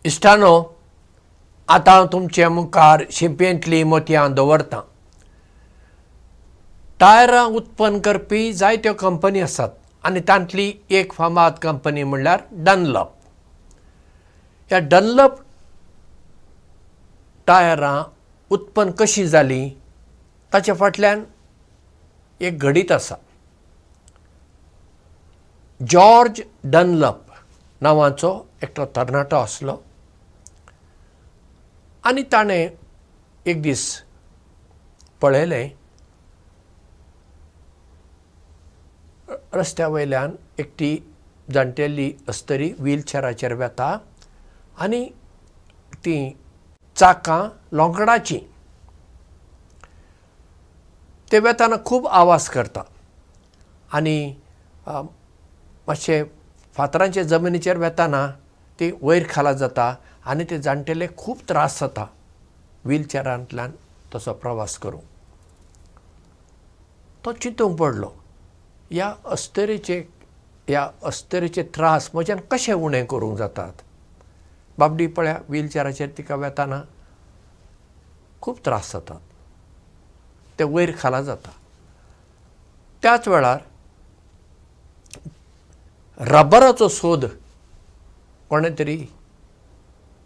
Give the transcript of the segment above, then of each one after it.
इश्टानो, आतां हांव तुमचे मुखार शिंपयेंतलीं मोतयां दवरतां. टायरां उत्पन्न करपी जायत्यो कंपनी आसात आनी तांतली एक फामाद कंपनी म्हणल्यार डनलॉप. ह्या डनलॉप टायरां उत्पन्न कशीं जालीं ताचे फाटल्यान एक गणीत आसा. जॉर्ज डनलॉप नांवाचो एकटो तरणाटो आसलो आनी ताणें एक दीस पळयलें रस्त्या वयल्यान एकटी जाणटेली अस्तरी व्हीलचॅराचेर वेता आनी तीं चाकां लोंकडाचीं. ते वेताना खूब आवाज करता आनी मातशे फातरांचे जमनीचेर वेताना ती वयर खाला जाता आनी ते जाणटेले खूब त्रास जाता व्हीलचॅरांतल्यान तसो प्रवास करूंक. तो चिंतूंक पडलो, ह्या अस्तरेचे त्रास म्हज्यान कशें उणें करूंक जातात. बाबडी पळया, व्हीलचॅराचेर तिका वेताना खूब त्रास जातात, ते वयर खाला जाता. त्याच वेळार रबराचो सोद कोणें तरी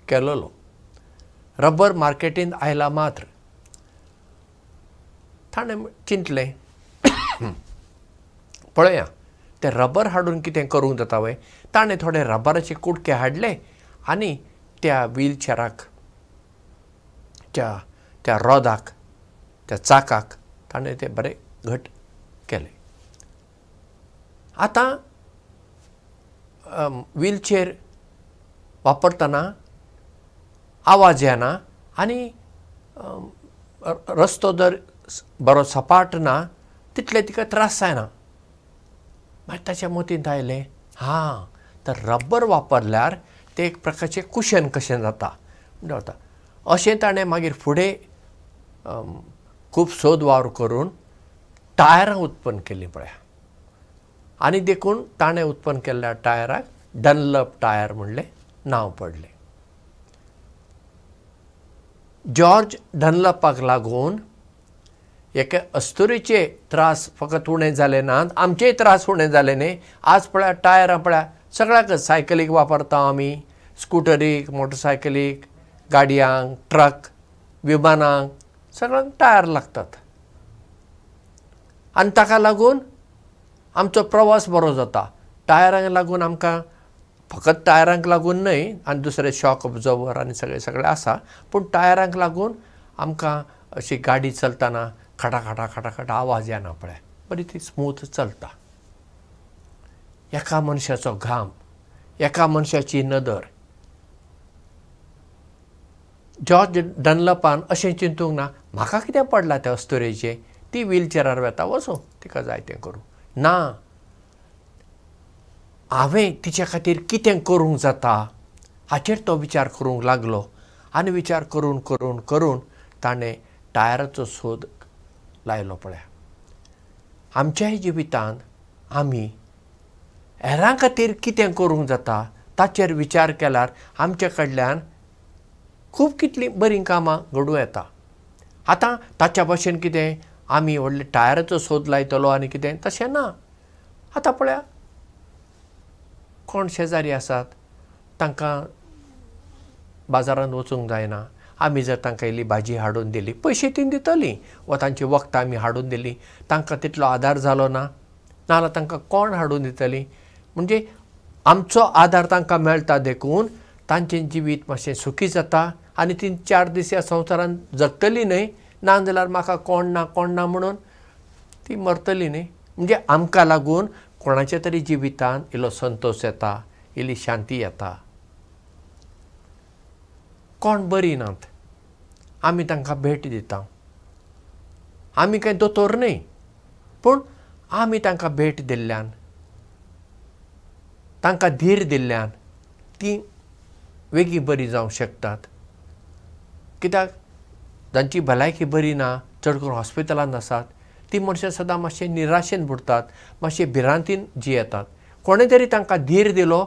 केलोलो. रबर मार्केटींत आयला मात्र ताणें चिंतलें, पळया तें रबर हाडून कितें करूंक जाता वय. ताणें थोडे रबराचे कुडके हाडले आनी त्या व्हीलचॅराक त्या रोदाक त्या चाकाक ताणें ते बरें घट केले. आतां व्हीलचॅर वापरतना आवाज येना आनी रस्तो जर बरो सपाट ना तितले तिका त्रास जायना. मागीर ताच्या मतींत आयलें, तर रबर वापरल्यार तें एक प्रकारचें कुशन कशें जाता म्हणटा. अशें ताणें मागीर फुडें खूब सोद वावर करून टायरां उत्पन्न केलीं पळया. आनी देखून ताणें उत्पन्न केल्ल्या टायराक डनलॉप टायर म्हणलें नांव पडलें. जॉर्ज डनलॉपाक लागून एके अस्तुरीचे त्रास फकत उणें जाले नात, आमचेय त्रास उणें जाले न्ही. आज पळया टायरां पळया सगळ्याकच, सायकलीक वापरता आमी, स्कुटरीक, मोटरसायकलीक, गाडयांक, ट्रक, विमानांक सगळ्यांक टायर लागतात. आनी ताका लागून आमचो प्रवास बरो जाता. टायरांक लागून आमकां फकत टायरांक लागून न्हय, आनी दुसरे शॉक ऑब्जर्वर आनी सगळे आसा, पूण टायरांक लागून आमकां अशी गाडी चलतना खटा खटा खटा खटा आवाज येना पळय, बरी ती स्मूथ चलता. एका मनशाचो घाम, एका मनशाची नदर. जॉर्ज डनलॉपान अशें चिंतूंक ना, म्हाका कितें पडलां त्या अस्तुरेचें, ती व्हीलचॅरार वेता वचूं, तिका जाय तें करूं. ना, हांवें तिच्या खातीर कितें करूंक जाता हाचेर तो विचार करूंक लागलो. आनी विचार करून करून करून ताणें टायराचो सोद लायलो पळया. आमच्याय जिवितांत आमी हेरां खातीर कितें करूंक जाता ताचेर विचार केल्यार आमचे कडल्यान खूब कितलीं बरीं कामां घडूं येता. आतां ताच्या भाशेन कितें आमी व्हडले टायराचो सोद लायतलो आनी कितें तशें ना. आतां पळया, कोण शेजारी आसात, तांकां बाजारांत वचूंक जायना, आमी जर तांकां इल्ली भाजी हाडून दिली, पयशे तीं दितलीं, वा तांची वखदां आमी हाडून दिलीं, तांकां तितलो आदार जालो ना, नाजाल्यार तांकां कोण हाडून दितलीं. म्हणजे आमचो आदार तांकां मेळटा देखून तांचें जिवीत मातशें सुखी जाता आनी तीं 4 दीस ह्या संवसारांत जगतलीं न्हय, नाजाल्यार म्हाका कोण ना म्हणून तीं मरतलीं न्हय. म्हणजे आमकां लागून कोणाच्या तरी जिवितांत इल्लो संतोश येता, इल्ली शांती येता. कोण बरीं नात, आमी तांकां भेट दिता. आमी कांय दोतोर न्हय, पूण आमी तांकां भेट दिल्ल्यान, तांकां धीर दिल्ल्यान तीं वेगळीं बरीं जावंक शकतात. कित्याक जांची भलायकी बरी ना, चड करून हॉस्पिटलांत आसात, ती मनशां सदां मातशें निराशेन बुडटात, मातशें भिरांतीन जियेतात. कोणें तरी तांकां धीर दिलो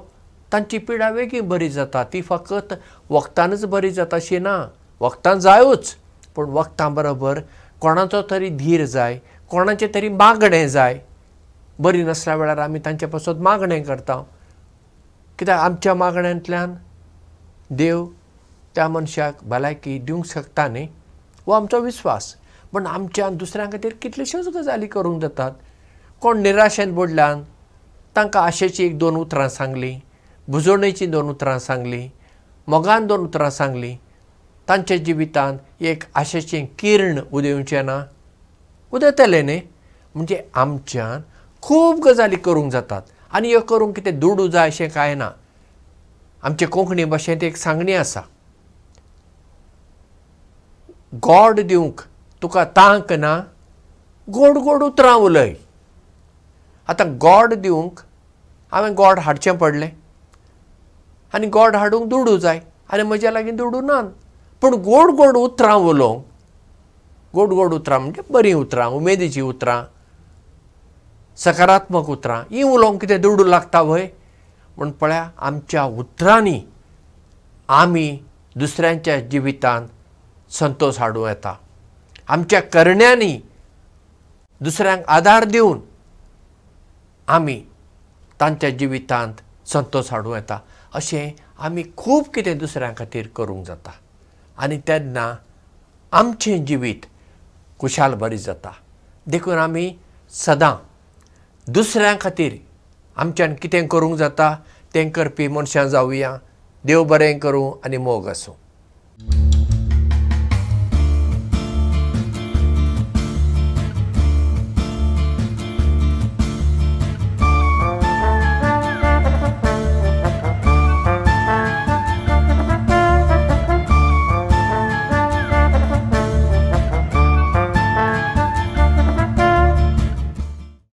तांची पिडा वेगळी बरी जाता. ती फकत वखदानच बरी जाता अशी ना. वखदां जायूच, पूण वखदां बरोबर कोणाचो तरी धीर जाय, कोणाचें तरी मागणें जाय. बरी नसल्या वेळार आमी तांचे पासून मागणें करता, कित्याक आमच्या मागण्यांतल्यान देव त्या मनशाक भलायकी दिवंक शकता न्ही, हो आमचो विस्वास. पण आमच्यान दुसऱ्यां खातीर कितल्योश्योच गजाली करूंक जातात. कोण निराशेन बुडल्यान तांकां आशेची 1-2 उतरां सांगलीं, बुजवणेची 2 उतरां सांगलीं, मोगान 2 उतरां सांगलीं. तांच्या जिवितांत एक आशेचें किर्ण उदेवचें ना, उदेतलें न्ही. म्हणजे आमच्यान खूब गजाली करूंक जातात. आनी ह्यो करूंक कितें दुडू जाय अशें कांय ना. आमचे कोंकणी भाशेंत एक सांगणी आसा, गोड दिवंक तुका तांक ना, गोड गोड उतरां उलय. आतां गोड दिवंक हांवें गोड हाडचें पडलें आनी गोड हाडूंक दुडू जाय आनी म्हज्या लागीं दुडू ना. पूण गोड गोड उतरां उलोवंक, गोड गोड उतरां म्हणजे बरीं उतरां, उमेदीचीं उतरां, सकारात्मक उतरां, हीं उलोवंक कितें दुडू लागता वय. म्हूण पळया, आमच्या उतरांनी आमी दुसऱ्यांच्या जिवितांत संतोश हाडूं येता. आमच्या करण्यांनी दुसऱ्यांक आदार दिवन आमी तांच्या जिवितांत संतोश हाडूं येता. अशें आमी खूब कितें दुसऱ्यां खातीर करूंक जाता आनी तेन्ना आमचें जिवीत खुशाल बरी जाता. देखून आमी सदां दुसऱ्यां खातीर आमच्यान कितें करूंक जाता तें करपी मनशां जावया. देव बरें करूं आनी मोग आसूं.